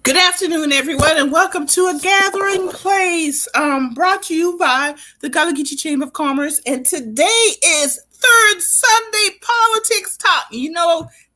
Good afternoon, everyone, and welcome to A Gathering Place, brought to you by the Gullah Geechee Chamber of Commerce. And today is Third Sunday Politics Talk.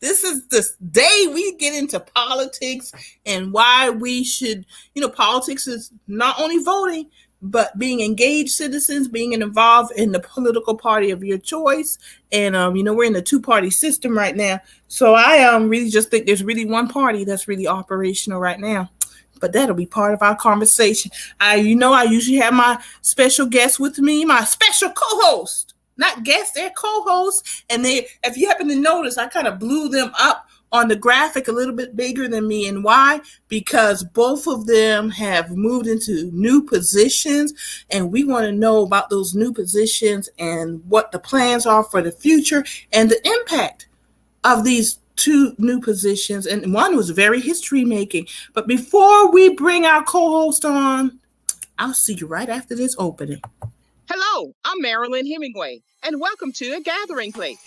This is the day we get into politics and why we should, politics is not only voting, but being engaged citizens, being involved in the political party of your choice. And, we're in the two-party system right now. So I really just think there's really one party that's really operational right now. But that'll be part of our conversation. I usually have my special guest with me, my special co-host. Not guest, they're co-hosts. And if you happen to notice, I kind of blew them up on the graphic a little bit bigger than me. And why? Because both of them have moved into new positions, and we want to know about those new positions and what the plans are for the future and the impact of these two new positions. And one was very history making. But before we bring our co-host on, I'll see you right after this opening. Hello, I'm Marilyn Hemingway, and welcome to A Gathering Place.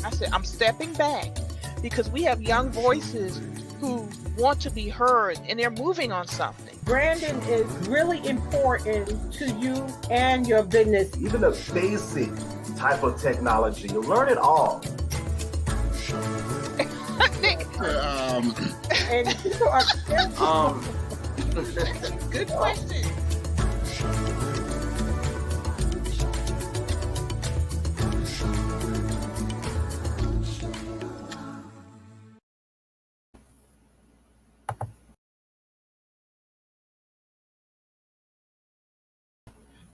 I said, I'm stepping back because we have young voices who want to be heard, and they're moving on something. Branding is really important to you and your business. Even a basic type of technology, you learn it all. And people are Good question.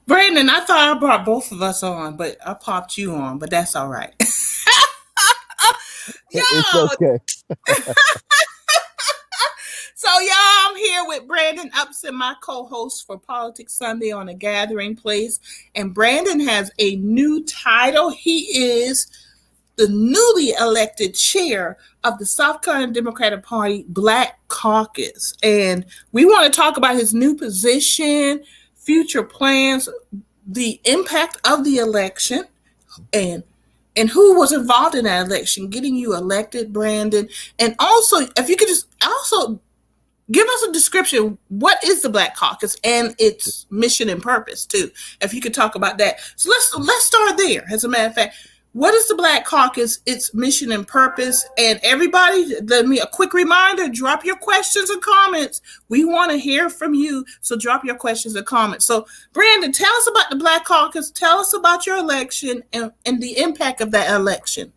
Brandon, I thought I brought both of us on, but I popped you on, but that's all right. It's okay. So, y'all, I'm here with Brandon Upson, my co-host for Politics Sunday on A Gathering Place. And Brandon has a new title. He is the newly elected chair of the South Carolina Democratic Party Black Caucus. And we want to talk about his new position, future plans, the impact of the election, and who was involved in that election, getting you elected, Brandon. And also, if you could just also give us a description, what is the Black Caucus and its mission and purpose too? If you could talk about that. So let's start there. As a matter of fact, what is the Black Caucus, its mission and purpose? And everybody, let me a quick reminder, drop your questions and comments. We want to hear from you, so drop your questions and comments. So, Brandon, tell us about the Black Caucus. Tell us about your election and the impact of that election.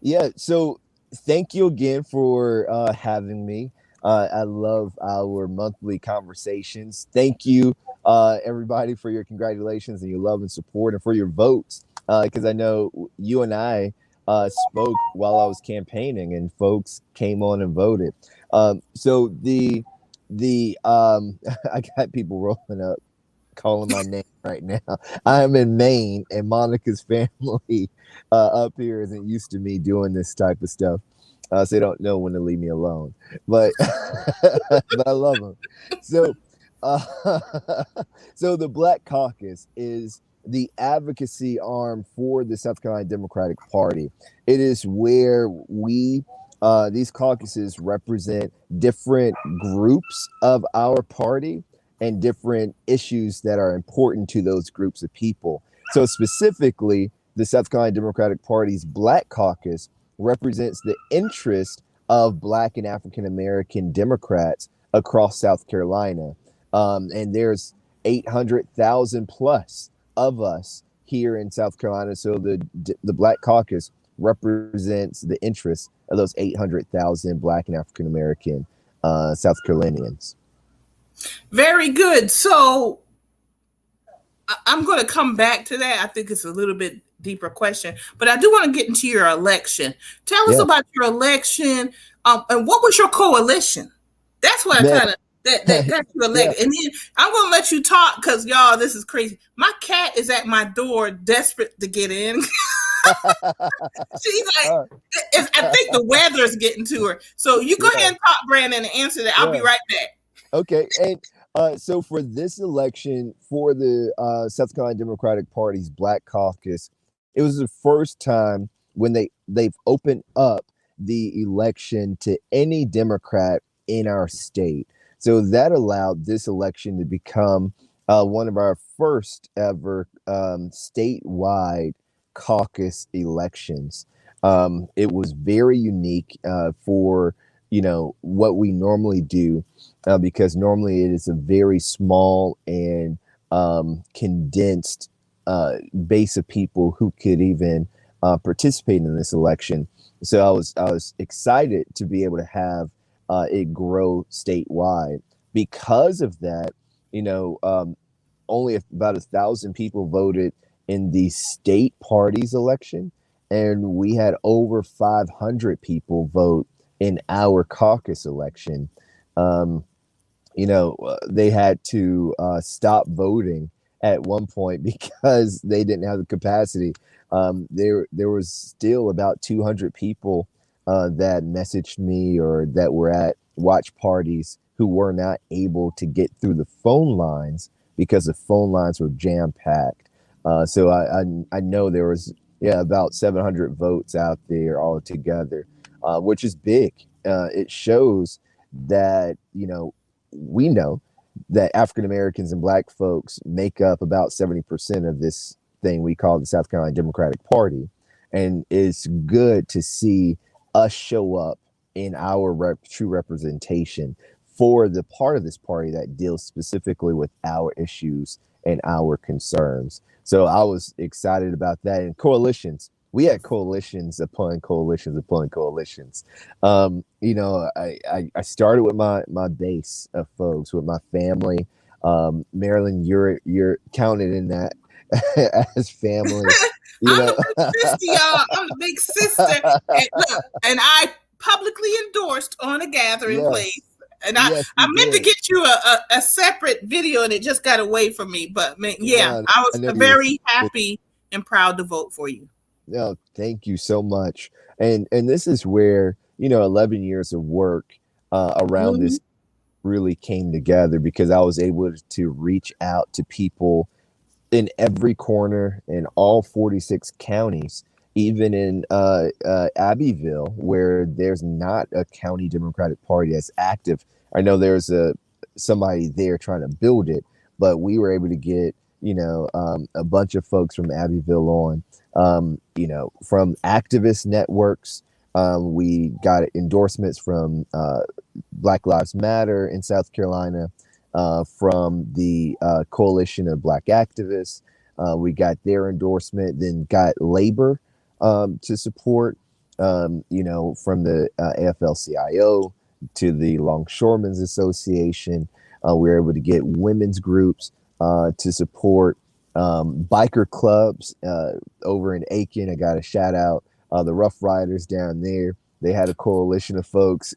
Yeah, so thank you again for having me. I love our monthly conversations. Thank you, everybody, for your congratulations and your love and support and for your votes. Because I know you and I spoke while I was campaigning, and folks came on and voted. So the I got people rolling up, calling my name right now. I'm in Maine, and Monica's family up here isn't used to me doing this type of stuff. So they don't know when to leave me alone, but but I love them. So, so the Black Caucus is the advocacy arm for the South Carolina Democratic Party. It is where these caucuses represent different groups of our party and different issues that are important to those groups of people. So specifically, the South Carolina Democratic Party's Black Caucus represents the interest of Black and African American Democrats across South Carolina. And there's 800,000 plus of us here in South Carolina. So the Black Caucus represents the interests of those 800,000 Black and African American South Carolinians. Very good. So I'm going to come back to that. I think it's a little bit deeper question, but I do want to get into your election. Tell us about your election, and what was your coalition? That's what I kind of that you elected. Yeah. And then I'm going to let you talk because y'all, this is crazy. My cat is at my door, desperate to get in. She's like, I think the weather's getting to her. So you go ahead and talk, Brandon, and answer that. I'll be right back. Okay, and so for this election for the South Carolina Democratic Party's Black Caucus, it was the first time when they've opened up the election to any Democrat in our state. So that allowed this election to become one of our first ever statewide caucus elections. It was very unique for what we normally do, because normally it is a very small and condensed base of people who could even participate in this election. So I was excited to be able to have it grow statewide. Because of that, only about 1,000 people voted in the state party's election, and we had over 500 people vote in our caucus election. They had to stop voting at one point because they didn't have the capacity. There was still about 200 people that messaged me or that were at watch parties who were not able to get through the phone lines because the phone lines were jam packed. So I know there was about 700 votes out there altogether, which is big. It shows that we know that African Americans and Black folks make up about 70% of this thing we call the South Carolina Democratic Party, and it's good to see us show up in our true representation for the part of this party that deals specifically with our issues and our concerns. So I was excited about that. And coalitions, we had coalitions upon coalitions upon coalitions. I started with my base of folks, with my family. Marilyn, you're counted in that as family. I'm the big sister, y'all. I'm the big sister. And look, and I publicly endorsed on a gathering place. And I meant to get you a separate video, and it just got away from me. But man, I was very happy and proud to vote for you. No, thank you so much. And this is where 11 years of work around this really came together, because I was able to reach out to people in every corner in all 46 counties, even in Abbeville, where there's not a county Democratic Party as active. I know there's somebody there trying to build it, but we were able to get a bunch of folks from Abbeville on, from activist networks. We got endorsements from Black Lives Matter in South Carolina, from the Coalition of Black Activists. We got their endorsement, then got labor to support, from the AFL-CIO to the Longshoremen's Association. We were able to get women's groups to support, biker clubs over in Aiken. I got a shout out the Rough Riders down there. They had a coalition of folks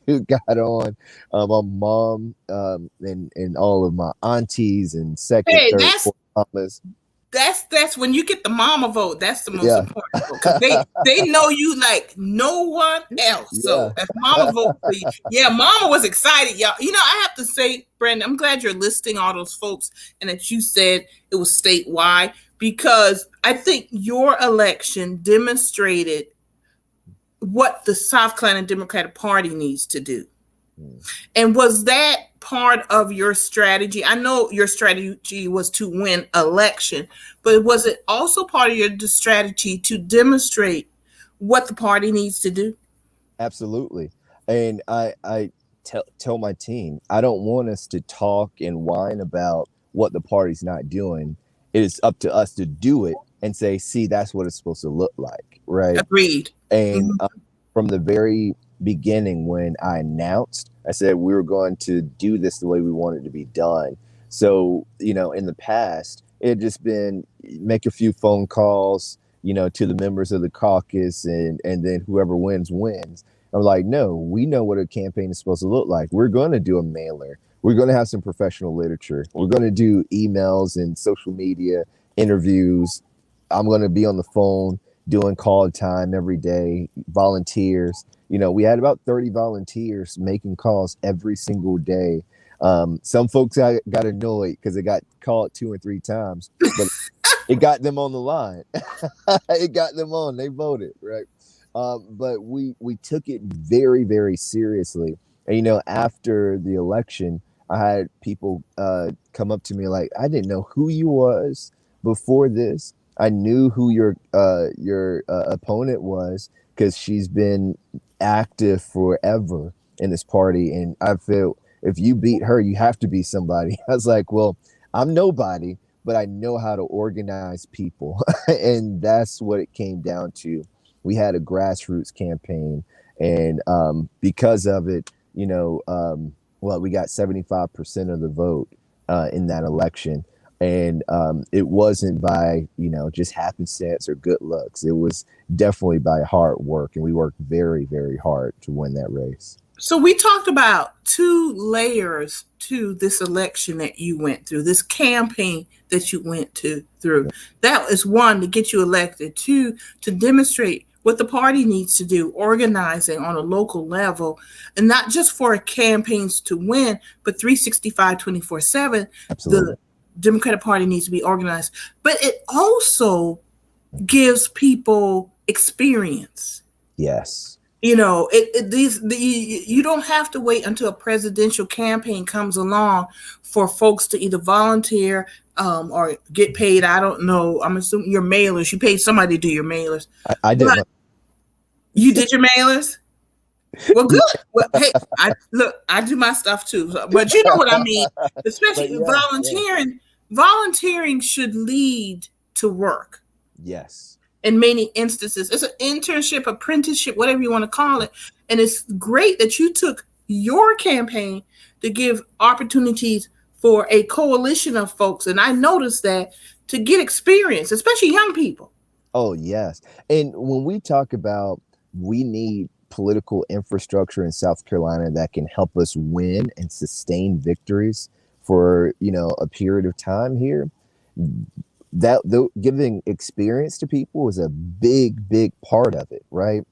who got on. My mom and all of my aunties and second, third, fourth mamas. That's when you get the mama vote. That's the most important vote, because they know you like no one else. So that's mama vote for you. Yeah, mama was excited, y'all. I have to say, Brandon, I'm glad you're listing all those folks and that you said it was statewide, because I think your election demonstrated what the South Carolina Democratic Party needs to do. And was that part of your strategy? I know your strategy was to win election, but was it also part of your strategy to demonstrate what the party needs to do? Absolutely. And I tell my team, I don't want us to talk and whine about what the party's not doing. It is up to us to do it and say, see, that's what it's supposed to look like. Right. Agreed. And from the very beginning, when I announced, I said we were going to do this the way we want it to be done. So, in the past, it had just been make a few phone calls, to the members of the caucus, and then whoever wins. I'm like, no, we know what a campaign is supposed to look like. We're going to do a mailer. We're going to have some professional literature. We're going to do emails and social media interviews. I'm going to be on the phone doing call time every day, volunteers. We had about 30 volunteers making calls every single day. Some folks got annoyed because they got called 2 or 3 times, but it got them on the line. It got them on. They voted, right? But we took it very, very seriously. And after the election, I had people come up to me like, I didn't know who you was before this. I knew who your opponent was because she's been active forever in this party, and I feel if you beat her, you have to be somebody. I was like, well, I'm nobody, but I know how to organize people, and that's what it came down to. We had a grassroots campaign, and because of it, well, we got 75% of the vote in that election. And it wasn't by, just happenstance or good looks. It was definitely by hard work. And we worked very, very hard to win that race. So we talked about two layers to this election that you went through, this campaign that you went through. That is one, to get you elected. Two, to demonstrate what the party needs to do, organizing on a local level, and not just for campaigns to win, but 365, 24/7. Absolutely. The Democratic Party needs to be organized. But it also gives people experience. Yes. You don't have to wait until a presidential campaign comes along for folks to either volunteer or get paid. I don't know. I'm assuming your mailers. You paid somebody to do your mailers. I did. You did your mailers? Well, good. Well, hey, I do my stuff too. But you know what I mean. Especially volunteering. Yeah. Volunteering should lead to work. Yes. In many instances, it's an internship, apprenticeship, whatever you want to call it. And it's great that you took your campaign to give opportunities for a coalition of folks. And I noticed that to get experience, especially young people. Oh, yes. And when we talk about we need political infrastructure in South Carolina that can help us win and sustain victories for, a period of time here, that giving experience to people is a big, big part of it, right?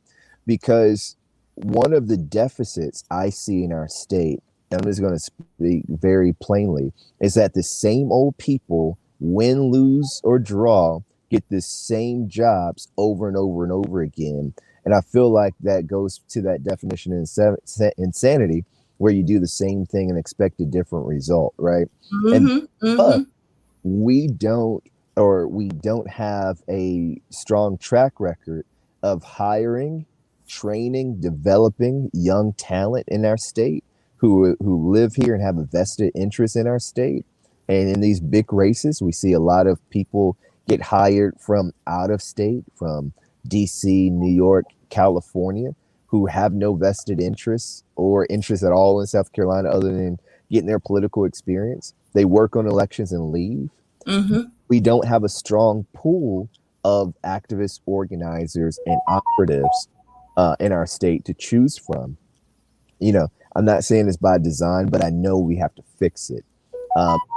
Because one of the deficits I see in our state, and I'm just going to speak very plainly, is that the same old people, win, lose, or draw, get the same jobs over and over and over again. And I feel like that goes to that definition of insanity, where you do the same thing and expect a different result, right? But we don't have a strong track record of hiring, training, developing young talent in our state who live here and have a vested interest in our state. And in these big races, we see a lot of people get hired from out of state, from DC, New York, California, who have no vested interests or interest at all in South Carolina other than getting their political experience. They work on elections and leave. We don't have a strong pool of activists, organizers, and operatives in our state to choose from. I'm not saying it's by design, but I know we have to fix it.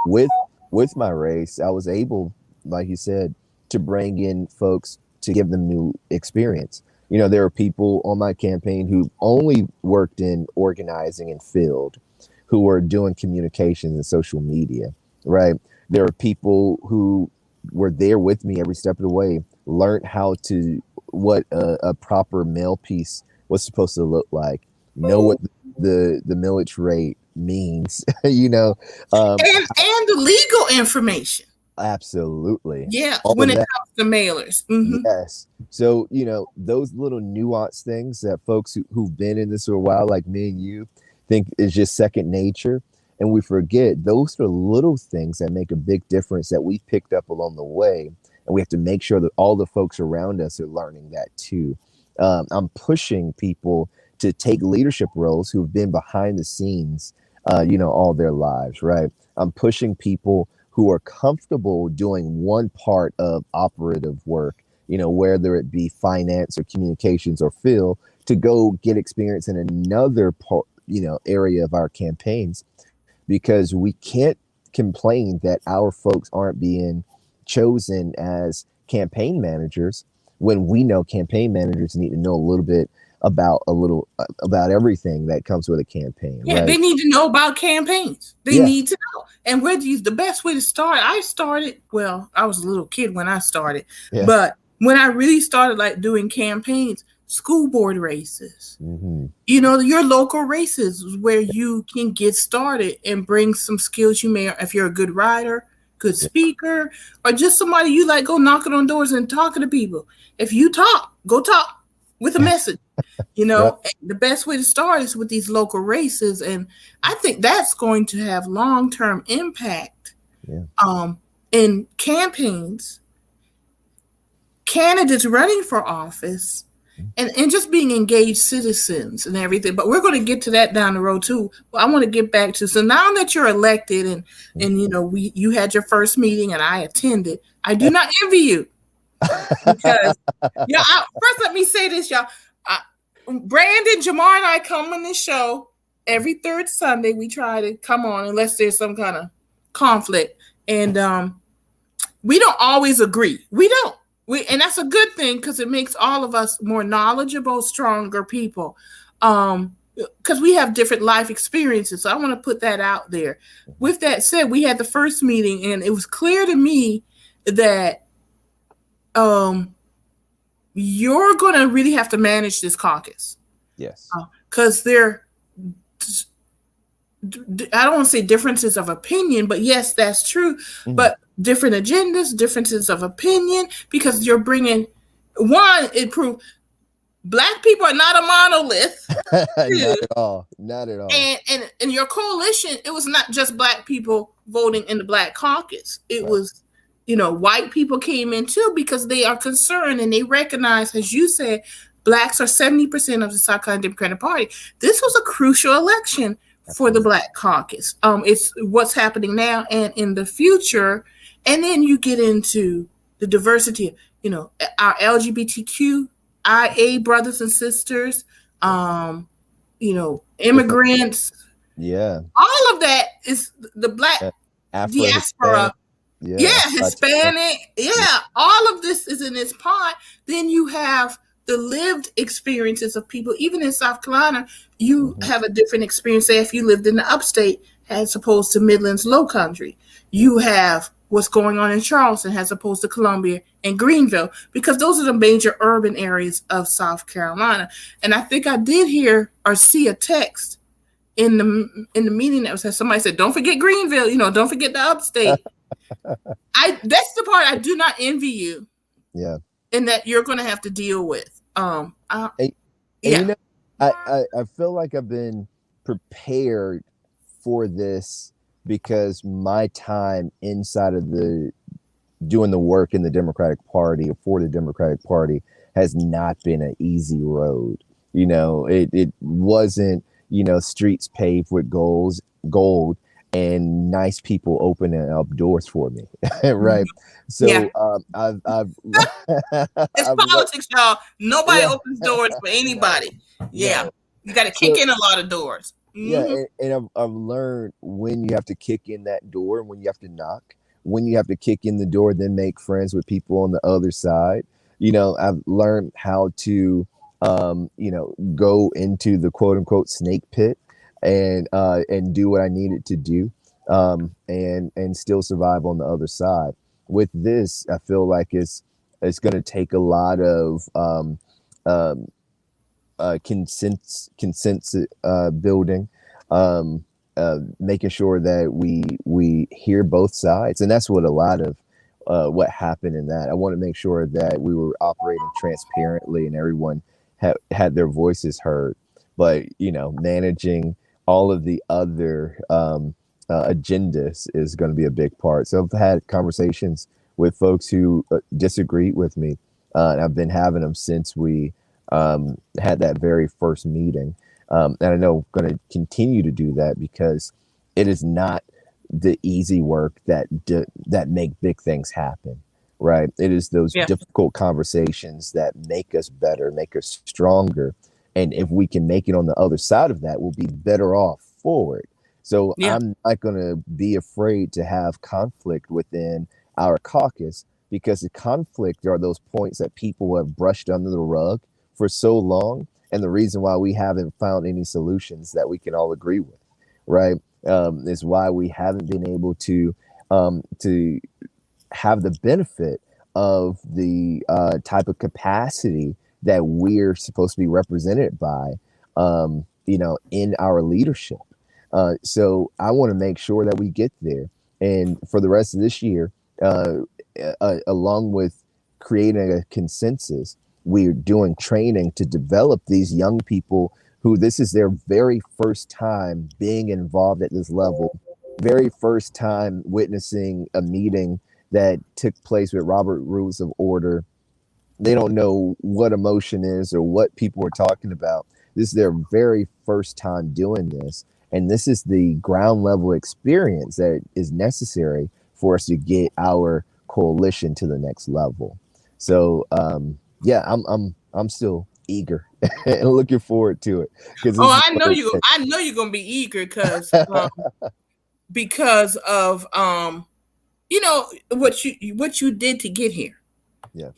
With my race, I was able, like you said, to bring in folks to give them new experience. There are people on my campaign who only worked in organizing and field, who were doing communications and social media, right? There are people who were there with me every step of the way, learned what a proper mail piece was supposed to look like, know what the millage rate means, and the legal information. Absolutely. Yeah, when it comes to mailers. Yes. So, those little nuanced things that folks who've been in this for a while, like me and you, think is just second nature. And we forget those are little things that make a big difference that we picked up along the way. And we have to make sure that all the folks around us are learning that too. I'm pushing people to take leadership roles who've been behind the scenes, all their lives, right? I'm pushing people who are comfortable doing one part of operative work, whether it be finance or communications or field, to go get experience in another part, area of our campaigns, because we can't complain that our folks aren't being chosen as campaign managers when we know campaign managers need to know a little bit about everything that comes with a campaign. Yeah, right? They need to know about campaigns. They need to know. And the best way to start, I was a little kid when I started, but when I really started like doing campaigns, school board races. Mm-hmm. You know, your local races where you can get started and bring some skills you may, if you're a good writer, good speaker, or just somebody you like, go knocking on doors and talking to people. If you talk, go talk with a message. You Yep. know, the best way to start is with these local races. And I think that's going to have long-term impact Yeah. in campaigns, candidates running for office, and just being engaged citizens and everything. But we're going to get to that down the road too. Well, I want to get back to, so now that you're elected and you know, you had your first meeting and I attended, I do not envy you because first let me say this, y'all. Brandon, Jamarr, and I come on this show every third Sunday. We try to come on unless there's some kind of conflict, and we don't always agree. We don't. And that's a good thing because it makes all of us more knowledgeable, stronger people. Because we have different life experiences. So I want to put that out there. With that said, we had the first meeting, and it was clear to me that you're going to really have to manage this caucus. Yes. Because I don't want to say differences of opinion, but yes, that's true. Mm-hmm. But different agendas, differences of opinion, because you're bringing it proved Black people are not a monolith. Not at all. Not at all. And your coalition, it was not just Black people voting in the Black caucus. It was, you know, white people came in too because they are concerned and they recognize, as you said, Blacks are 70% of the South Carolina Democratic Party. This was a crucial election for the Black caucus. It's what's happening now and in the future. And then you get into the diversity, you know, our LGBTQIA brothers and sisters, you know, immigrants. Yeah. All of that is the Black diaspora. Hispanic. Yeah. All of this is in this pot. Then you have the lived experiences of people. Even in South Carolina, you have a different experience. Say if you lived in the upstate as opposed to Midlands Low Country. You have what's going on in Charleston as opposed to Columbia and Greenville, because those are the major urban areas of South Carolina. And I think I did hear or see a text in the meeting that was somebody said, don't forget Greenville, you know, don't forget the upstate. That's the part I do not envy you. Yeah. And that you're going to have to deal with. You know, I feel like I've been prepared for this because my time inside of doing the work in the Democratic Party or for the Democratic Party has not been an easy road. You know, it wasn't, you know, streets paved with gold and nice people opening up doors for me. Right. So I've it's politics, y'all. Nobody opens doors for anybody. Yeah. You got to kick in a lot of doors. Yeah, and I've learned when you have to kick in that door and when you have to knock, when you have to kick in the door, then make friends with people on the other side. You know, I've learned how to, you know, go into the quote unquote snake pit and do what I needed to do, and still survive on the other side. With this, I feel like it's going to take a lot of consensus building, making sure that we hear both sides, and that's what a lot of what happened in that. I want to make sure that we were operating transparently and everyone had their voices heard. But you know, managing all of the other agendas is going to be a big part. So I've had conversations with folks who disagreed with me, and I've been having them since we had that very first meeting. And I know I'm going to continue to do that because it is not the easy work that make big things happen, right? It is those difficult conversations that make us better, make us stronger. And if we can make it on the other side of that, we'll be better off forward. So I'm not going to be afraid to have conflict within our caucus, because the conflict are those points that people have brushed under the rug for so long, and the reason why we haven't found any solutions that we can all agree with, right, is why we haven't been able to have the benefit of the type of capacity that we're supposed to be represented by, in our leadership. So I want to make sure that we get there. And for the rest of this year, along with creating a consensus, we're doing training to develop these young people who this is their very first time being involved at this level, very first time witnessing a meeting that took place with Robert Rules of Order. They don't know what emotion is or what people are talking about. This is their very first time doing this. And this is the ground level experience that is necessary for us to get our coalition to the next level. So, I'm still eager and looking forward to it. I know you're gonna be eager because of what you did to get here. Yeah.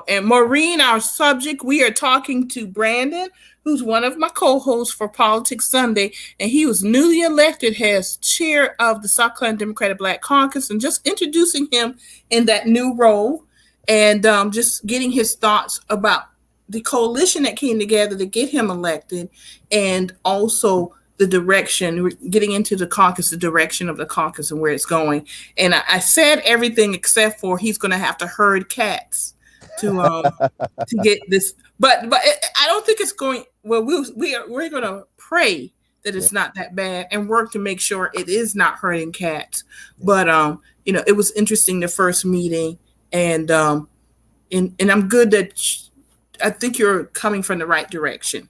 And Maureen, our subject, we are talking to Brandon, who's one of my co-hosts for Politics Sunday, and he was newly elected as chair of the South Carolina Democratic Black Caucus, and just introducing him in that new role, and just getting his thoughts about the coalition that came together to get him elected, and also the direction, getting into the caucus, the direction of the caucus and where it's going. And I said everything except for he's going to have to herd cats to get this. But I don't think it's going. Well, we're going to pray that it's not that bad and work to make sure it is not herding cats. But it was interesting, the first meeting, and I'm good that I think you're coming from the right direction.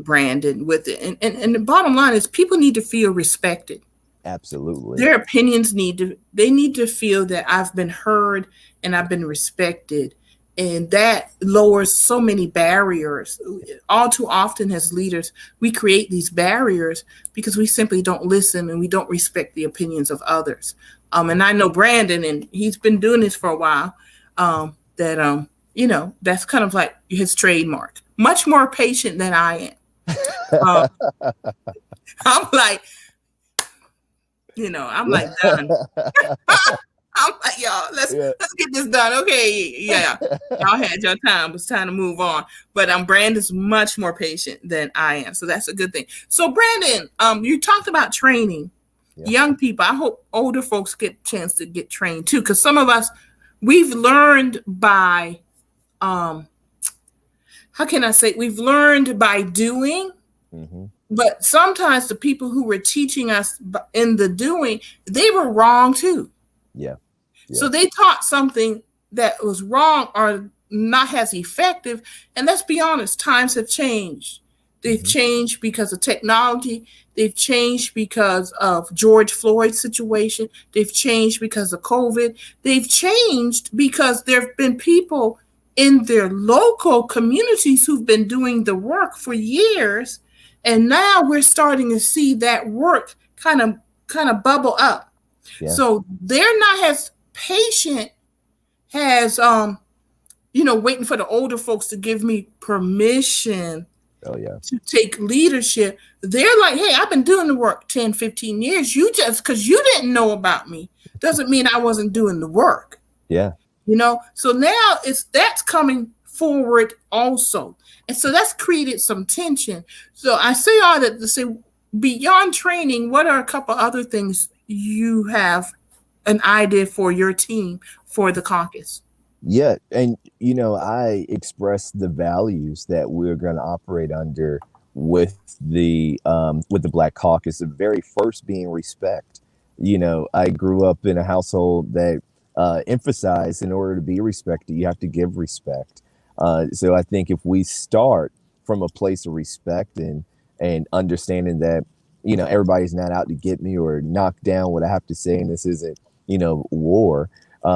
Brandon, with it. And the bottom line is people need to feel respected. Absolutely. Their opinions need to feel that I've been heard and I've been respected. And that lowers so many barriers. All too often as leaders, we create these barriers because we simply don't listen and we don't respect the opinions of others. And I know Brandon, and he's been doing this for a while, that's kind of like his trademark. Much more patient than I am. I'm like done. I'm like, y'all, let's get this done. Okay, yeah. Y'all had your time. It's time to move on. But Brandon's much more patient than I am. So that's a good thing. So Brandon, you talked about training young people. I hope older folks get a chance to get trained too, because some of us, we've learned by we've learned by doing, but sometimes the people who were teaching us in the doing, they were wrong too. Yeah. So they taught something that was wrong or not as effective. And let's be honest, times have changed. They've changed because of technology. They've changed because of George Floyd's situation. They've changed because of COVID. They've changed because there have been people in their local communities who've been doing the work for years. And now we're starting to see that work kind of bubble up. Yeah. So they're not as patient as, waiting for the older folks to give me permission to take leadership. They're like, hey, I've been doing the work 10, 15 years. You just, because you didn't know about me, doesn't mean I wasn't doing the work. Yeah. So now that's coming forward also. And so that's created some tension. So I say all that to say, beyond training, what are a couple other things you have an idea for your team for the caucus? Yeah. And, I expressed the values that we're going to operate under with the Black Caucus, the very first being respect. I grew up in a household that emphasized, in order to be respected, you have to give respect. So I think if we start from a place of respect and understanding that, everybody's not out to get me or knock down what I have to say, and this isn't, war,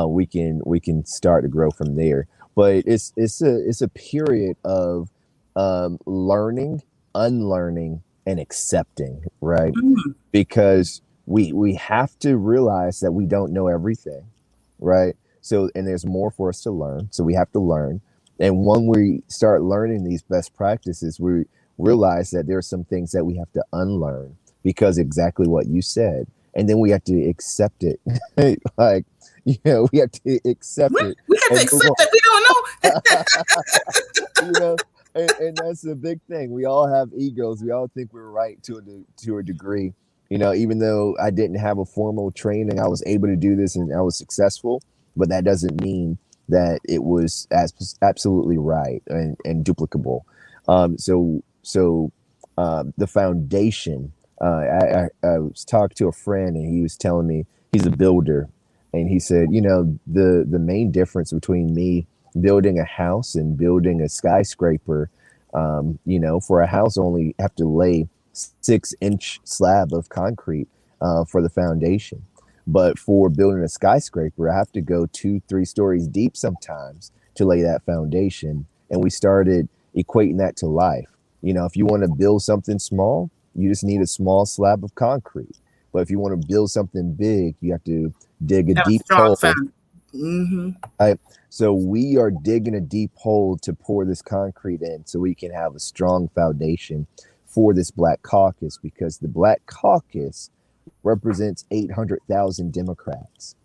we can start to grow from there. But it's a period of learning, unlearning, and accepting, right? Mm-hmm. Because we have to realize that we don't know everything, right? So, and there's more for us to learn. So we have to learn. And when we start learning these best practices, we realize that there are some things that we have to unlearn, because exactly what you said. And then we have to accept it. Like, we have to accept it. We have to accept that we don't know. you know, and that's the big thing. We all have egos. We all think we're right to a degree. You know, even though I didn't have a formal training, I was able to do this and I was successful. But that doesn't mean that it was absolutely right and duplicable. The foundation. I was talking to a friend and he was telling me he's a builder, and he said, you know, the main difference between me building a house and building a skyscraper, you know, for a house only have to lay 6-inch slab of concrete for the foundation. But for building a skyscraper, I have to go 2-3 stories deep sometimes to lay that foundation. And we started equating that to life. You know, if you want to build something small, you just need a small slab of concrete. But if you want to build something big, you have to dig a Have a deep strong hole. foundation. Mm-hmm. Right? So we are digging a deep hole to pour this concrete in so we can have a strong foundation for this Black Caucus, because the Black Caucus represents 800,000 Democrats,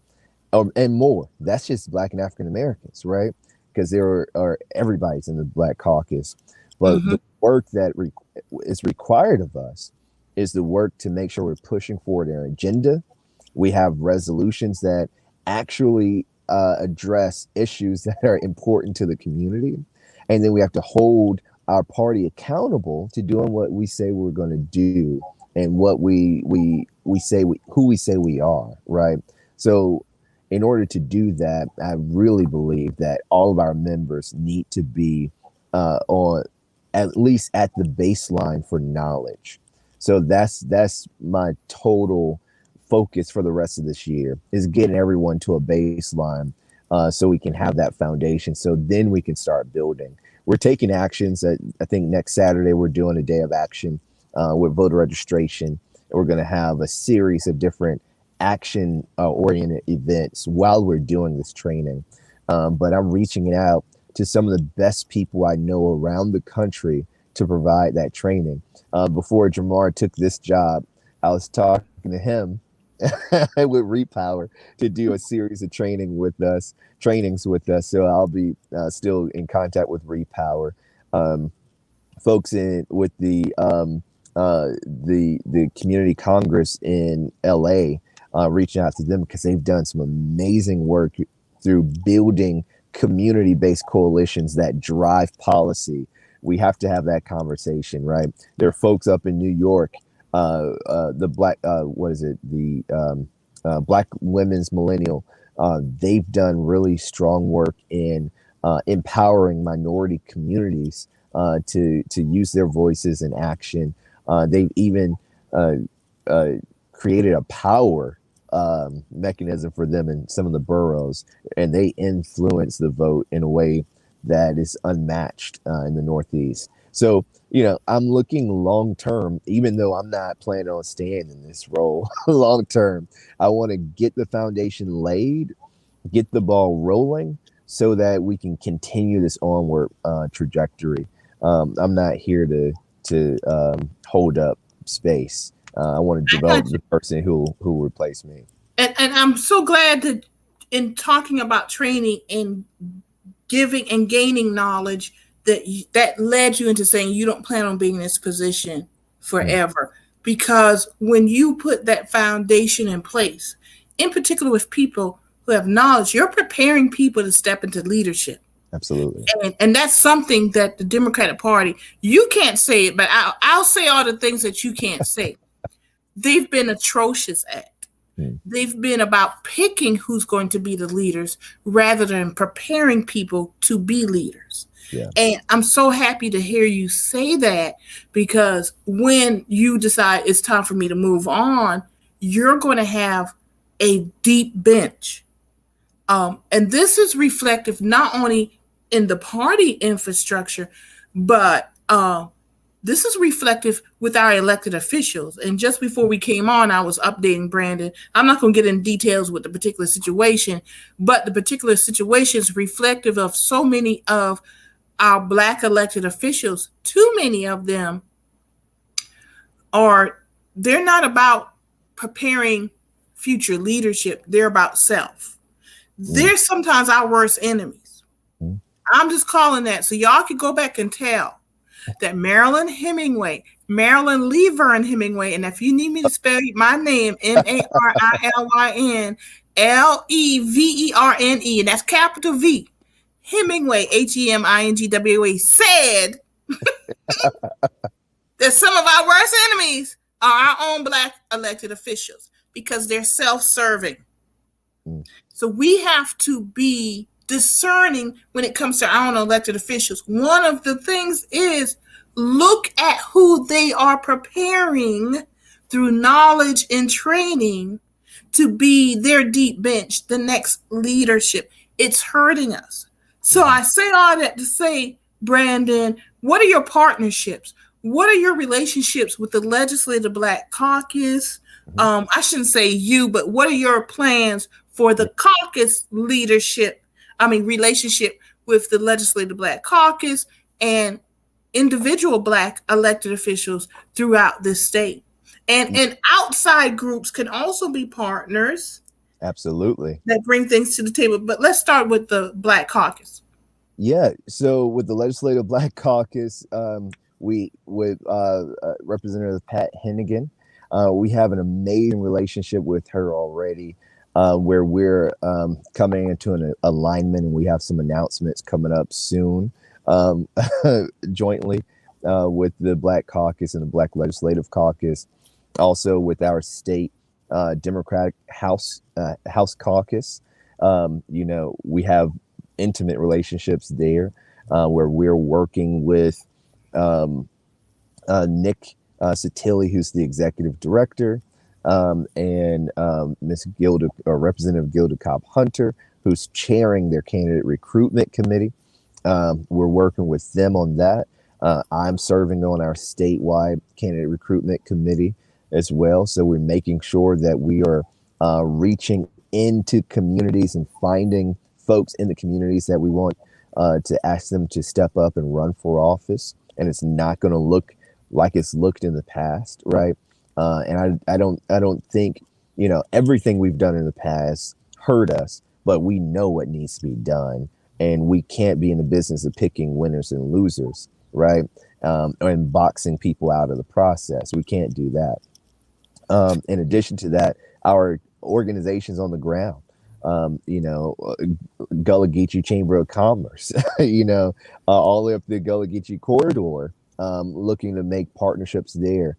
and more. That's just Black and African Americans, right? Because there are everybody's in the Black Caucus. But Mm-hmm. the work that is required of us is the work to make sure we're pushing forward our agenda. We have resolutions that actually address issues that are important to the community. And then we have to hold our party accountable to doing what we say we're going to do and what who we say we are, right? So in order to do that, I really believe that all of our members need to be on at least at the baseline for knowledge. So that's my total focus for the rest of this year, is getting everyone to a baseline, so we can have that foundation. So then we can start building. We're taking actions. I think next Saturday we're doing a day of action with voter registration. And we're going to have a series of different action oriented events while we're doing this training. But I'm reaching out to some of the best people I know around the country to provide that training. Before Jamarr took this job, I was talking to him with Repower to do a series of trainings with us. So I'll be still in contact with Repower, folks in with the community congress in LA, reaching out to them because they've done some amazing work through building community-based coalitions that drive policy. We have to have that conversation, right? There are folks up in New York, the Black, what is it? The Black Women's Millennial. They've done really strong work in empowering minority communities to use their voices in action. They've even created a power mechanism for them in some of the boroughs, and they influence the vote in a way that is unmatched in the Northeast. So, you know, I'm looking long term, even though I'm not planning on staying in this role long term. I want to get the foundation laid, get the ball rolling, so that we can continue this onward trajectory. I'm not here to hold up space. I want to develop the person who will replace me. And I'm so glad that in talking about training and giving and gaining knowledge that led you into saying you don't plan on being in this position forever. Because when you put that foundation in place, in particular with people who have knowledge, you're preparing people to step into leadership. Absolutely. And that's something that the Democratic Party, you can't say it, but I'll say all the things that you can't say. They've been atrocious at. They've been about picking who's going to be the leaders rather than preparing people to be leaders. Yeah. And I'm so happy to hear you say that, because when you decide it's time for me to move on, you're going to have a deep bench. And this is reflective not only in the party infrastructure, but this is reflective with our elected officials. And just before we came on, I was updating Brandon. I'm not going to get in details with the particular situation, but the particular situation is reflective of so many of our Black elected officials. Too many of them they're not about preparing future leadership. They're about self. They're sometimes our worst enemies. I'm just calling that so y'all can go back and tell that Marilyn Hemingway, Marilyn Levern Hemingway, and if you need me to spell my name, MarilynLeverne, and that's capital V, Hemingway, Hemingway, said that some of our worst enemies are our own Black elected officials because they're self-serving. So we have to be discerning when it comes to our own elected officials. One of the things is look at who they are preparing through knowledge and training to be their deep bench, the next leadership. It's hurting us. So I say all that to say, Brandon, what are your partnerships? What are your relationships with the Legislative Black Caucus? I shouldn't say you, but what are your plans for the caucus relationship with the Legislative Black Caucus and individual Black elected officials throughout this state? And outside groups can also be partners. Absolutely. That bring things to the table. But let's start with the Black Caucus. Yeah. So with the Legislative Black Caucus, we with Representative Pat Hennigan, we have an amazing relationship with her already, where we're coming into an alignment, and we have some announcements coming up soon, jointly with the Black Caucus and the Black Legislative Caucus, also with our state Democratic House Caucus. We have intimate relationships there, where we're working with Nick Satilli, who's the executive director, and Miss Gilda, or Representative Gilda Cobb Hunter, who's chairing their candidate recruitment committee. We're working with them on that. I'm serving on our statewide candidate recruitment committee as well. So we're making sure that we are reaching into communities and finding folks in the communities that we want to ask them to step up and run for office. And it's not going to look like it's looked in the past, right? And I don't think, everything we've done in the past hurt us, but we know what needs to be done. And we can't be in the business of picking winners and losers, right? And boxing people out of the process. We can't do that. In addition to that, our organizations on the ground, Gullah Geechee Chamber of Commerce, all the way up the Gullah Geechee corridor, looking to make partnerships there,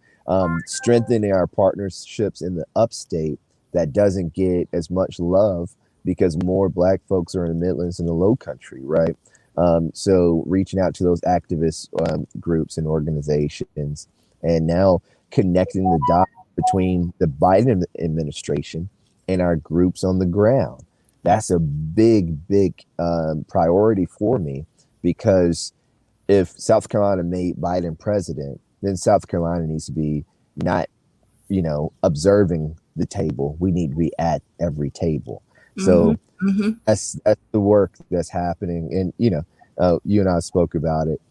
strengthening our partnerships in the upstate that doesn't get as much love because more Black folks are in the Midlands and the Low Country, right? So reaching out to those activist groups and organizations, and now connecting the dots between the Biden administration and our groups on the ground. That's a big priority for me, because if South Carolina made Biden president, then South Carolina needs to be not, observing the table. We need to be at every table. So that's the work that's happening. And, you and I spoke about it.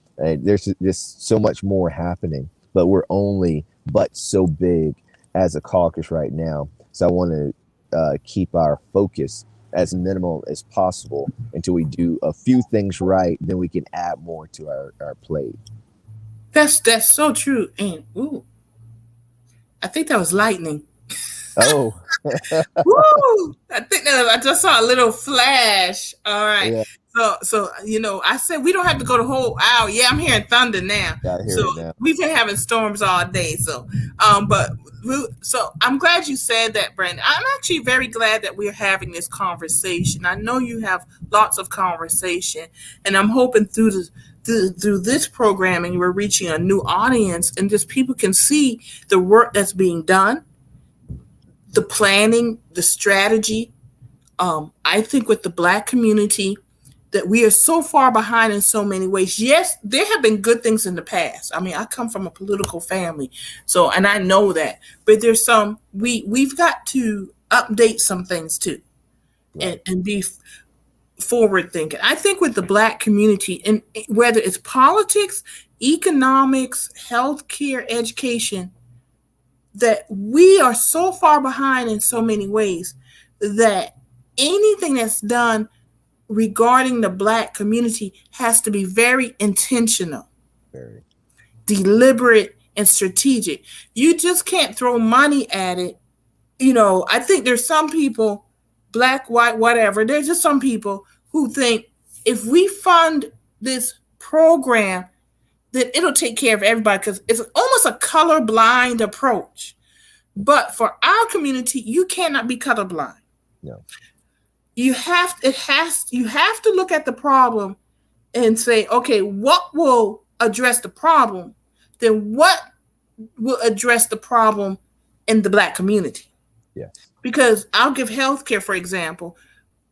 There's just so much more happening, but we're only but so big as a caucus right now. So I want to keep our focus as minimal as possible until we do a few things right. Then we can add more to our plate. That's so true. And I think that was lightning. Oh. Woo! I think that I just saw a little flash. All right. Yeah. So I said we don't have to go the whole hour. Yeah, I'm hearing thunder now. Yeah, I hear it now. We've been having storms all day. So I'm glad you said that, Brandon. I'm actually very glad that we're having this conversation. I know you have lots of conversation, and I'm hoping through this programming we're reaching a new audience, and just people can see the work that's being done, the planning, the strategy. I think with the Black community that we are so far behind in so many ways. Yes, there have been good things in the past. I mean, I come from a political family, and I know that. But there's some we've got to update some things too, right, and be forward thinking. I think with the Black community, and whether it's politics, economics, healthcare, education, that we are so far behind in so many ways that anything that's done regarding the Black community has to be very intentional, Very. deliberate, and strategic. You just can't throw money at it. I think there's some people, Black, white, whatever, there's just some people who think if we fund this program, then it'll take care of everybody because it's almost a colorblind approach. But for our community, you cannot be colorblind. No. You have to look at the problem and say, okay, what will address the problem? Then what will address the problem in the Black community? Yes. Because I'll give healthcare, for example.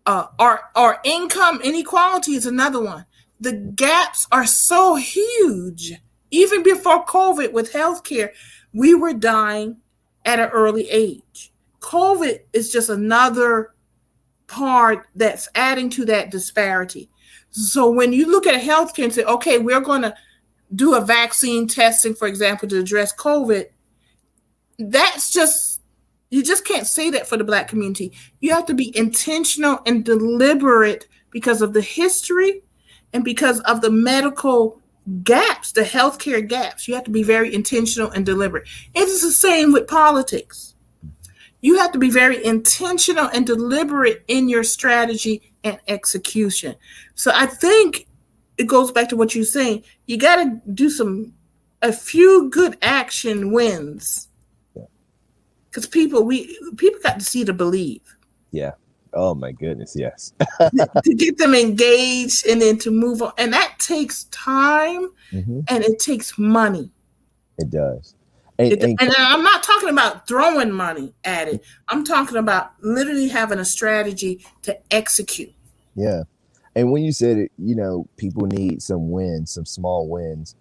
Our income inequality is another one. The gaps are so huge. Even before COVID with healthcare, we were dying at an early age. COVID is just another part that's adding to that disparity. So when you look at healthcare and say, okay, we're going to do a vaccine testing, for example, to address COVID, you just can't say that for the Black community. You have to be intentional and deliberate because of the history and because of the medical gaps, the healthcare gaps. You have to be very intentional and deliberate. It is the same with politics. You have to be very intentional and deliberate in your strategy and execution. So I think it goes back to what you're saying. You got to do a few good action wins. Because people got to see to believe. Yeah. Oh my goodness, yes. To get them engaged and then to move on. And that takes time and it takes money. It does. And I'm not talking about throwing money at it. I'm talking about literally having a strategy to execute. Yeah. And when you said it, people need some wins, some small wins.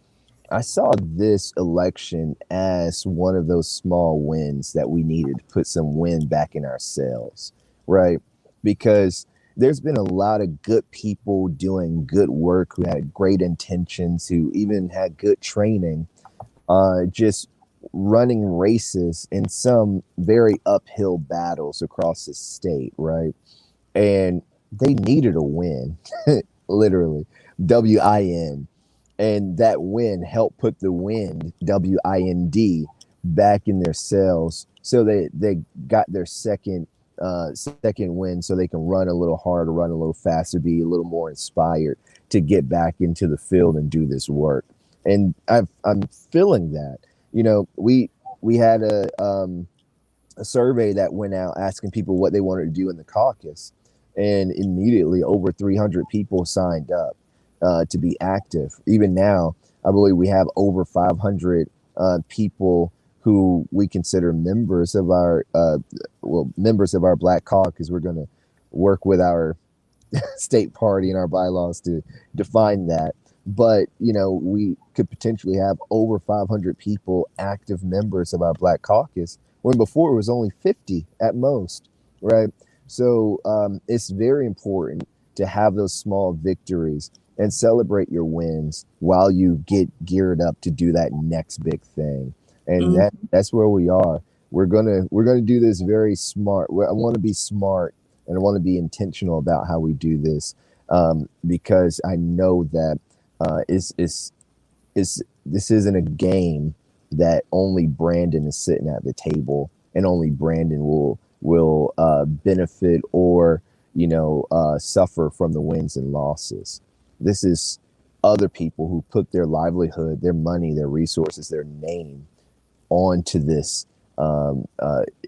I saw this election as one of those small wins that we needed to put some wind back in ourselves, right? Because there's been a lot of good people doing good work who had great intentions, who even had good training, just running races in some very uphill battles across the state, right? And they needed a win, literally, WIN. And that win helped put the wind, WIND, back in their cells. So they got their second win, so they can run a little harder, run a little faster, be a little more inspired to get back into the field and do this work. And I'm feeling that. We had a survey that went out asking people what they wanted to do in the caucus, and immediately over 300 people signed up to be active. Even now, I believe we have over 500 people who we consider members of our Black Caucus. We're going to work with our state party and our bylaws to define that. But, we could potentially have over 500 people active members of our Black Caucus, when before it was only 50 at most, right? So it's very important to have those small victories and celebrate your wins while you get geared up to do that next big thing. And that's where we are. We're gonna do this very smart. I want to be smart and I want to be intentional about how we do this, because I know that this isn't a game that only Brandon is sitting at the table and only Brandon will benefit or suffer from the wins and losses. This is other people who put their livelihood, their money, their resources, their name onto this,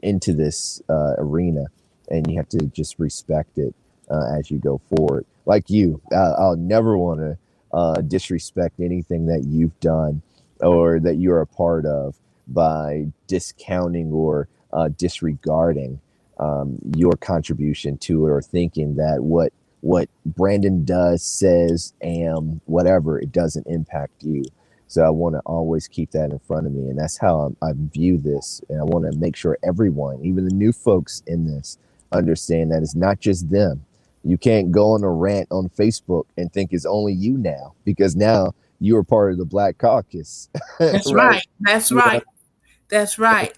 into this arena, and you have to just respect it as you go forward. Like you, I'll never want to disrespect anything that you've done or that you're a part of by discounting or disregarding your contribution to it, or thinking that what Brandon does, says, whatever, it doesn't impact you. So I want to always keep that in front of me. And that's how I view this. And I want to make sure everyone, even the new folks in this, understand that it's not just them. You can't go on a rant on Facebook and think it's only you now, because now you are part of the Black Caucus. That's right. That's right. That's right.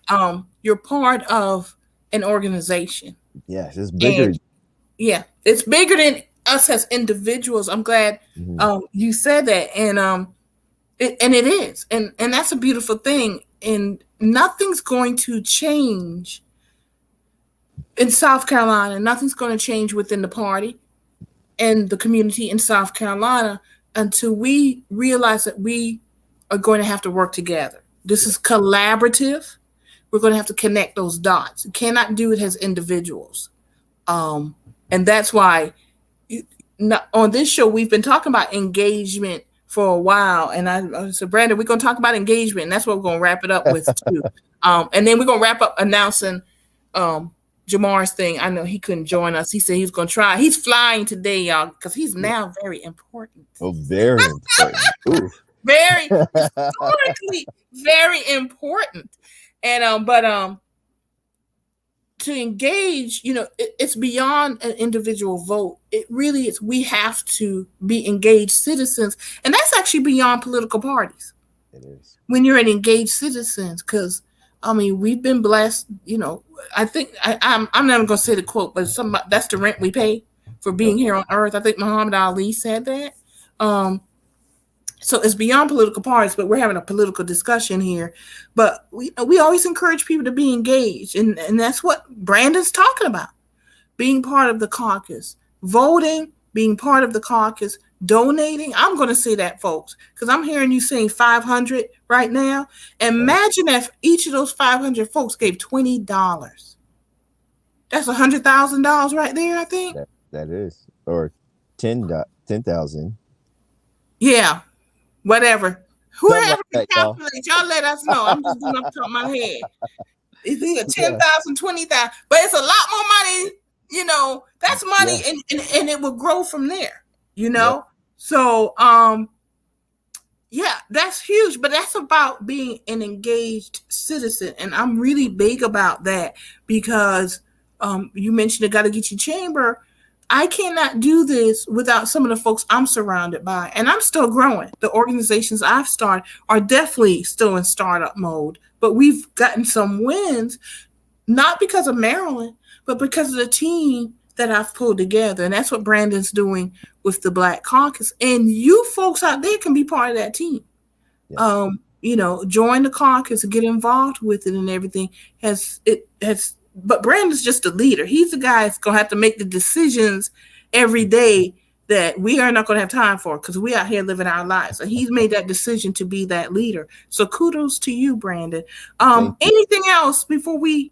You're part of an organization. Yes, it's bigger. And, yeah, it's bigger than us as individuals. I'm glad Mhm. you said that, and it is, and that's a beautiful thing. And nothing's going to change in South Carolina. Nothing's going to change within the party and the community in South Carolina until we realize that we are going to have to work together. This is collaborative. We're going to have to connect those dots. We cannot do it as individuals. And that's why on this show we've been talking about engagement for a while. And I said, Brandon, we're going to talk about engagement, and that's what we're going to wrap it up with too. And then we're going to wrap up announcing Jamar's thing. I know he couldn't join us. He said he was going to try. He's flying today, y'all, because he's now very important. Oh, very important. Ooh. Very historically very important. And but to engage, it's beyond an individual vote. It really is. We have to be engaged citizens, and that's actually beyond political parties. It is. When you're an engaged citizen, because we've been blessed. I think I'm never going to say the quote, but that's the rent we pay for being here on Earth. I think Muhammad Ali said that. So it's beyond political parties, but we're having a political discussion here. But we always encourage people to be engaged, and that's what Brandon's talking about. Being part of the caucus, voting, being part of the caucus, donating. I'm going to say that, folks, because I'm hearing you saying 500 right now. Imagine if each of those 500 folks gave $20. That's $100,000 right there, I think. That is. Or 10,000. Yeah. Whatever. Whoever can calculate, y'all let us know. I'm just doing up top of my head. It's either 10,000, 20,000, but it's a lot more money. That's money, and it will grow from there. So that's huge. But that's about being an engaged citizen, and I'm really big about that because you mentioned the Gotta Get You Chamber. I cannot do this without some of the folks I'm surrounded by, and I'm still growing. The organizations I've started are definitely still in startup mode, but we've gotten some wins, not because of Maryland, but because of the team that I've pulled together, and that's what Brandon's doing with the Black Caucus. And you folks out there can be part of that team. Yeah. Join the caucus and get involved with it and everything. But Brandon's just a leader. He's the guy that's going to have to make the decisions every day that we are not going to have time for because we out here living our lives. And he's made that decision to be that leader. So kudos to you, Brandon. Anything else before we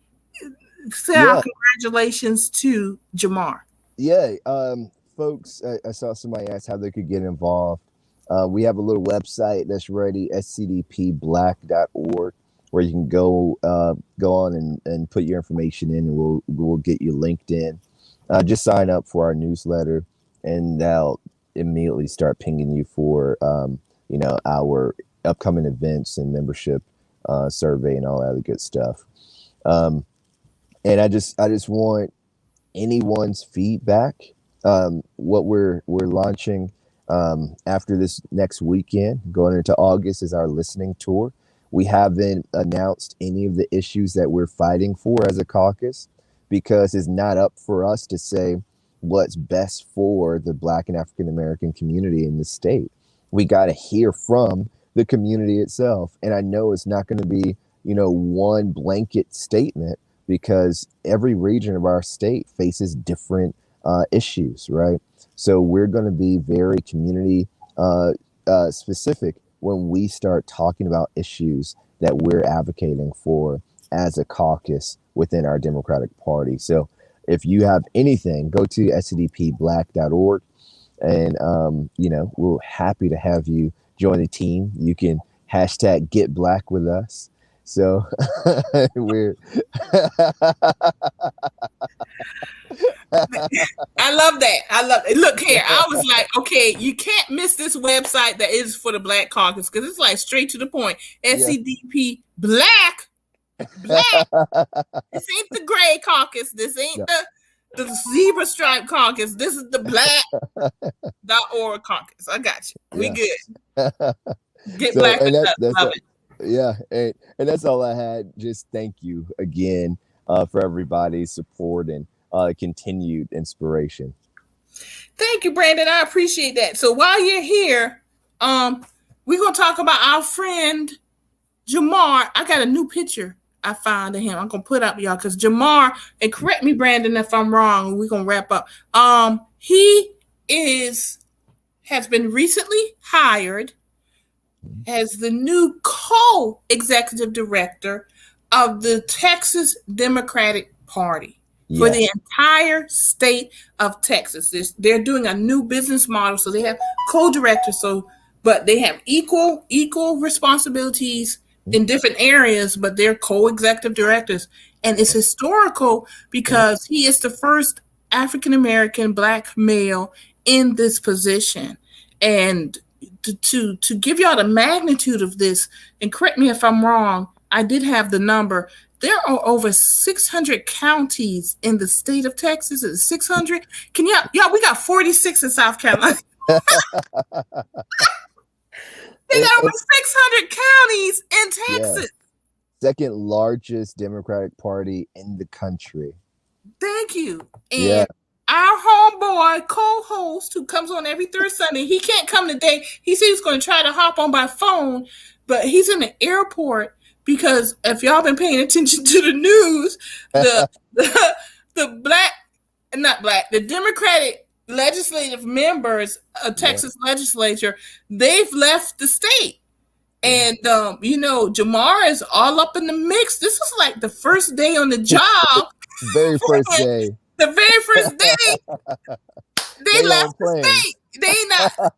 say our congratulations to Jamarr? Yeah. Folks, I saw somebody ask how they could get involved. We have a little website that's ready, scdpblack.org. where you can go on and put your information in, and we'll get you linked in. Just sign up for our newsletter, and they'll immediately start pinging you for our upcoming events and membership survey and all that other good stuff. And I just want anyone's feedback. What we're launching after this next weekend, going into August, is our listening tour. We haven't announced any of the issues that we're fighting for as a caucus because it's not up for us to say what's best for the Black and African American community in the state. We got to hear from the community itself. And I know it's not going to be, one blanket statement because every region of our state faces different issues, right? So we're going to be very community specific when we start talking about issues that we're advocating for as a caucus within our Democratic Party. So if you have anything, go to scdpblack.org, and we're happy to have you join the team. You can hashtag Get Black with us. So we're I love that. I love it. Look here, I was like, okay, you can't miss this website that is for the Black Caucus because it's like straight to the point. SCDP Black. This ain't the gray caucus. This ain't the zebra stripe caucus. This is the black.org caucus. I got you. We good. Get Black with us. Love it. Yeah, and that's all I had. Just thank you again for everybody's support and continued inspiration. Thank you, Brandon. I appreciate that. So while you're here, we're gonna talk about our friend Jamarr. I got a new picture I found of him. I'm gonna put up, y'all, because Jamarr, and correct me, Brandon, if I'm wrong. We're gonna wrap up. He has been recently hired as the new co-executive director of the Texas Democratic Party for the entire state of Texas. They're doing a new business model, so they have co-directors. But they have equal responsibilities in different areas, but they're co-executive directors. And it's historical because he is the first African-American Black male in this position. And to give y'all the magnitude of this, and correct me if I'm wrong, I did have the number. There are over 600 counties in the state of Texas. Is it 600? Can y'all? We got 46 in South Carolina. They got over 600 counties in Texas. Second largest Democratic Party in the country. Thank you. And our homeboy co-host who comes on every third Sunday, he can't come today. He said he's going to try to hop on by phone, but he's in the airport because if y'all been paying attention to the news, the Democratic legislative members of Texas legislature, they've left the state. And, Jamarr is all up in the mix. This is like the first day on the job. Very first day. The very first day, they left the state.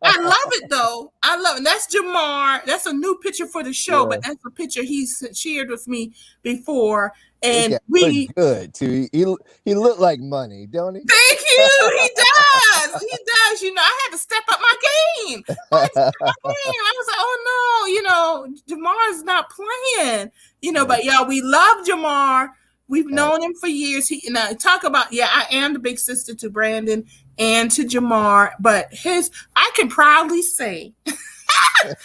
I love it though. I love it. That's Jamarr. That's a new picture for the show, but that's a picture he's shared with me before. And we good too. He looked like money, don't he? Thank you. He does. He does. I had to step up my game. I was like, oh no, Jamarr is not playing. But y'all, we love Jamarr. We've known him for years. I am the big sister to Brandon and to Jamarr, but I can proudly say that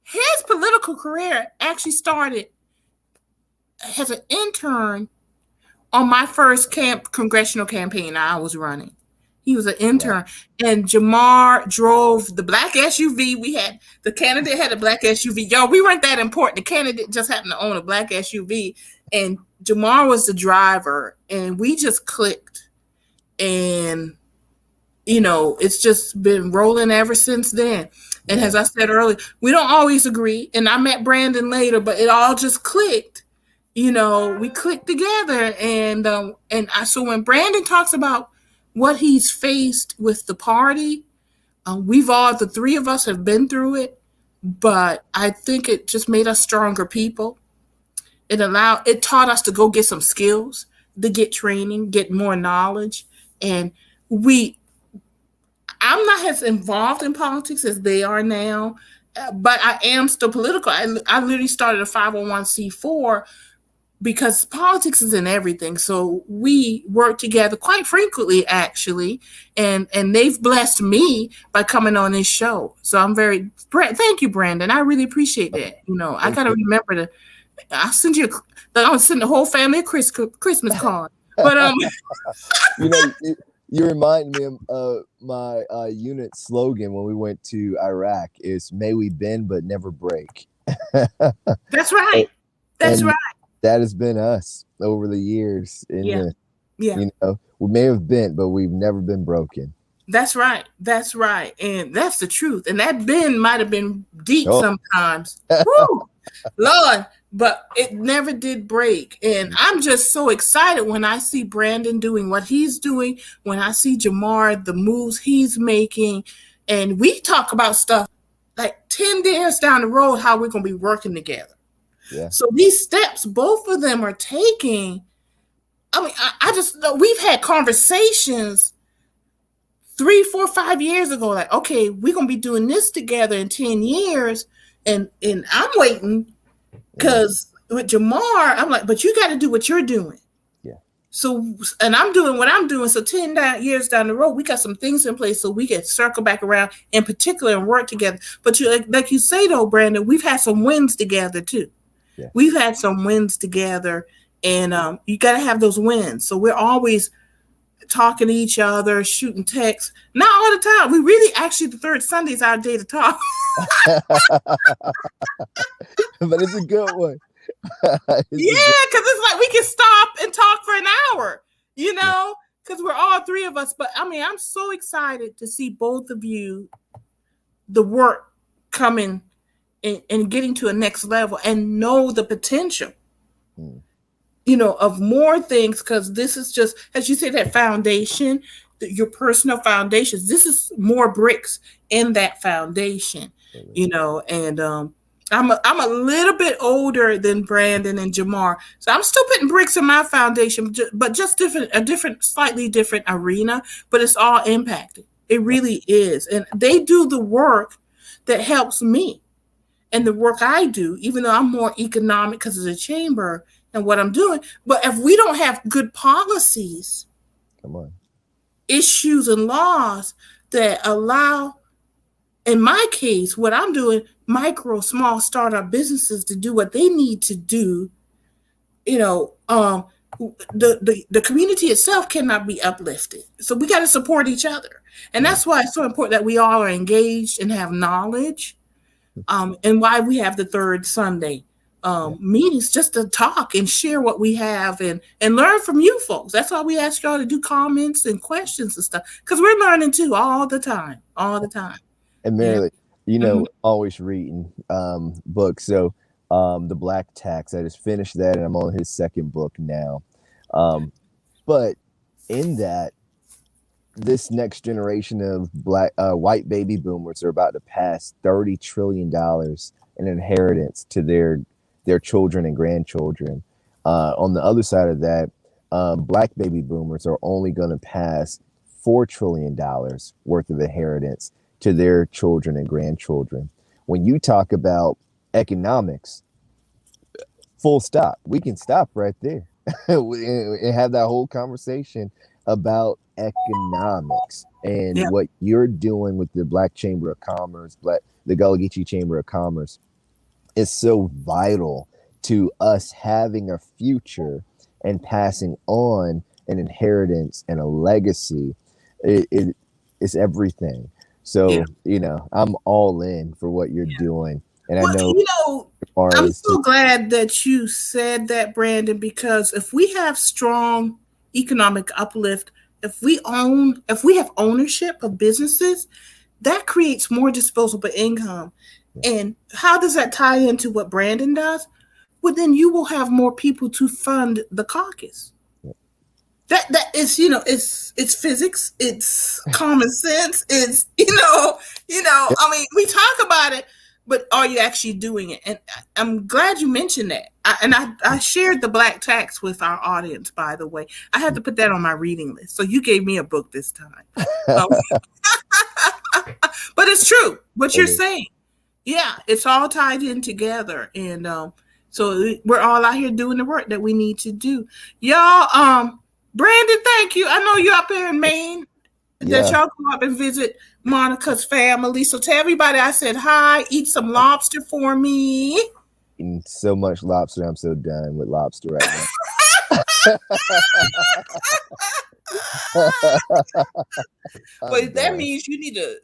his political career actually started as an intern on my first congressional campaign I was running. He was an intern, and Jamarr drove the black SUV. The candidate had a black SUV. Y'all, we weren't that important. The candidate just happened to own a black SUV, and Jamarr was the driver, and we just clicked. And, it's just been rolling ever since then. And as I said earlier, we don't always agree. And I met Brandon later, but it all just clicked. We clicked together. And so when Brandon talks about what he's faced with the party, the three of us have been through it, but I think it just made us stronger people. It taught us to go get some skills, to get training, get more knowledge. And I'm not as involved in politics as they are now, but I am still political. I literally started a 501c4 because politics is in everything. So we work together quite frequently, actually, and they've blessed me by coming on this show. So thank you, Brandon. I really appreciate that. I got to remember I'll send the whole family a Christmas card. But you remind me of my unit slogan when we went to Iraq is "May we bend but never break." That's right. That's right. That has been us over the years. We may have bent, but we've never been broken. That's right. That's right. And that's the truth. And that bend might have been deep sometimes. Woo, Lord, but it never did break. And I'm just so excited when I see Brandon doing what he's doing, when I see Jamarr, the moves he's making. And we talk about stuff like 10 years down the road, how we're going to be working together. Yeah. So these steps, both of them are taking. I mean, I just know we've had conversations 3, 4, 5 years ago. Like, okay, we're gonna be doing this together in 10 years, and I'm waiting because with Jamarr, I'm like, but you got to do what you're doing. Yeah. So, and I'm doing what I'm doing. So 10 years down the road, we got some things in place so we can circle back around in particular and work together. But like you say though, Brandon, we've had some wins together too. Yeah. We've had some wins together, and you got to have those wins. So we're always talking to each other, shooting texts. Not all the time. We really actually the third Sunday is our day to talk. But it's a good one. Yeah, because it's like we can stop and talk for an hour, because we're all three of us. But I mean, I'm so excited to see both of you, the work coming and getting to a next level and know the potential, of more things. Because this is just, as you say, that foundation, your personal foundations. This is more bricks in that foundation, and I'm a little bit older than Brandon and Jamarr, so I'm still putting bricks in my foundation, but just slightly different arena. But it's all impacted. It really is, and they do the work that helps me, and the work I do, even though I'm more economic because of the chamber and what I'm doing. But if we don't have good policies, come on, issues and laws that allow, in my case, what I'm doing, micro, small startup businesses to do what they need to do, the community itself cannot be uplifted. So we got to support each other. And that's why it's so important that we all are engaged and have knowledge, and why we have the third Sunday meetings, just to talk and share what we have and learn from you folks. That's why we ask y'all to do comments and questions and stuff, because we're learning too all the time. And Mary, always reading books. So The Black Tax, I just finished that and I'm on his second book now. But in that, this next generation of white baby boomers are about to pass $30 trillion in inheritance to their children and grandchildren. On the other side of that, black baby boomers are only going to pass $4 trillion worth of inheritance to their children and grandchildren. When you talk about economics, full stop. We can stop right there and have that whole conversation about economics and what you're doing with the Black Chamber of Commerce, the Gullah Geechee Chamber of Commerce is so vital to us having a future and passing on an inheritance and a legacy. It's everything. So, I'm all in for what you're doing. And I know, I'm so glad that you said that, Brandon, because if we have strong economic uplift, if we have ownership of businesses, that creates more disposable income. And how does that tie into what Brandon does? Well, then you will have more people to fund the caucus. That is, it's physics, it's common sense, it's, I mean, we talk about it, but are you actually doing it? And I'm glad you mentioned that. I shared the Black Tax with our audience, by the way. I had to put that on my reading list. So you gave me a book this time. But it's true what you're saying. Yeah, it's all tied in together. And so we're all out here doing the work that we need to do. Y'all, Brandon, thank you. I know you're up there in Maine. That y'all come up and visit Monica's family. So to everybody, I said hi. Eat some lobster for me. Eating so much lobster, I'm so done with lobster right now. But that means you need to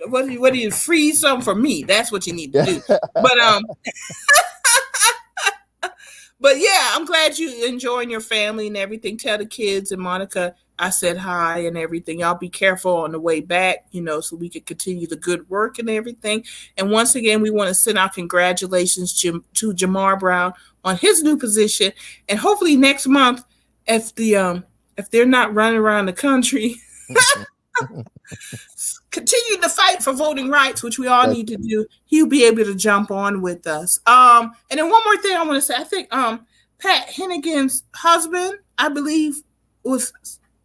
what do you freeze some for me? That's what you need to do. But yeah, I'm glad you enjoying your family and everything. Tell the kids and Monica I said hi and everything. Y'all be careful on the way back, so we can continue the good work and everything. And once again, we want to send out congratulations to Jamarr Brown on his new position. And hopefully next month, if they're not running around the country, continue to fight for voting rights, which we all need to do, he'll be able to jump on with us. And then one more thing I want to say. I think Pat Hennigan's husband, I believe, was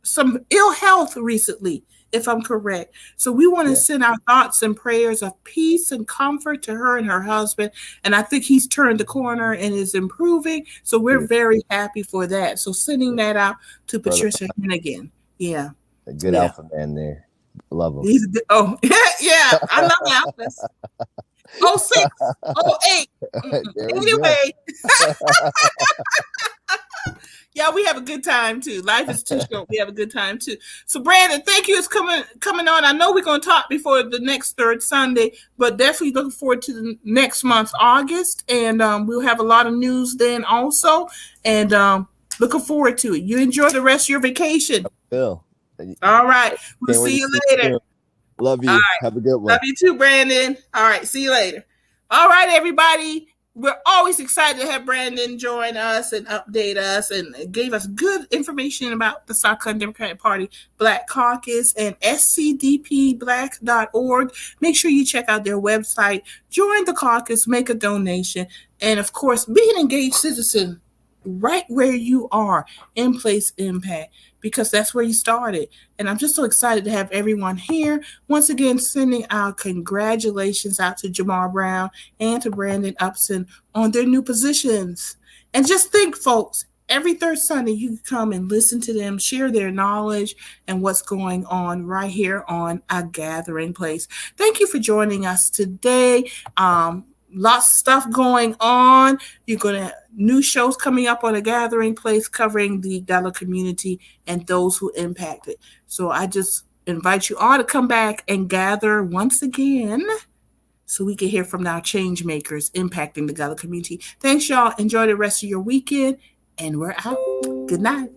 some ill health recently, if I'm correct. So we want to send our thoughts and prayers of peace and comfort to her and her husband. And I think he's turned the corner and is improving. So we're very happy for that. So sending that out to Patricia Hennigan. Yeah. A good alpha man there. Love him. Yeah. I love alphas. 06, 08. Anyway. Yeah, we have a good time too. Life is too short. We have a good time too. So, Brandon, thank you for coming on. I know we're going to talk before the next third Sunday, but definitely looking forward to the next month, August, and we'll have a lot of news then also. And looking forward to it. You enjoy the rest of your vacation. Bill. All right, we'll Can't wait see to you see later. you. Love you. All right. Have a good one. Love you too, Brandon. All right, see you later. All right, everybody. We're always excited to have Brandon join us and update us and gave us good information about the South Carolina Democratic Party Black Caucus and scdpblack.org. Make sure you check out their website, join the caucus, make a donation, and of course, be an engaged citizen right where you are in Place Impact, because that's where you started. And I'm just so excited to have everyone here. Once again, sending our congratulations out to Jamarr Brown and to Brandon Upson on their new positions. And just think, folks, every third Sunday, you can come and listen to them, share their knowledge and what's going on right here on A Gathering Place. Thank you for joining us today. Lots of stuff going on. You're going to new shows coming up on A Gathering Place covering the Gala community and those who impact it. So I just invite you all to come back and gather once again so we can hear from our change makers impacting the Gala community. Thanks, y'all. Enjoy the rest of your weekend, and we're out. Good night.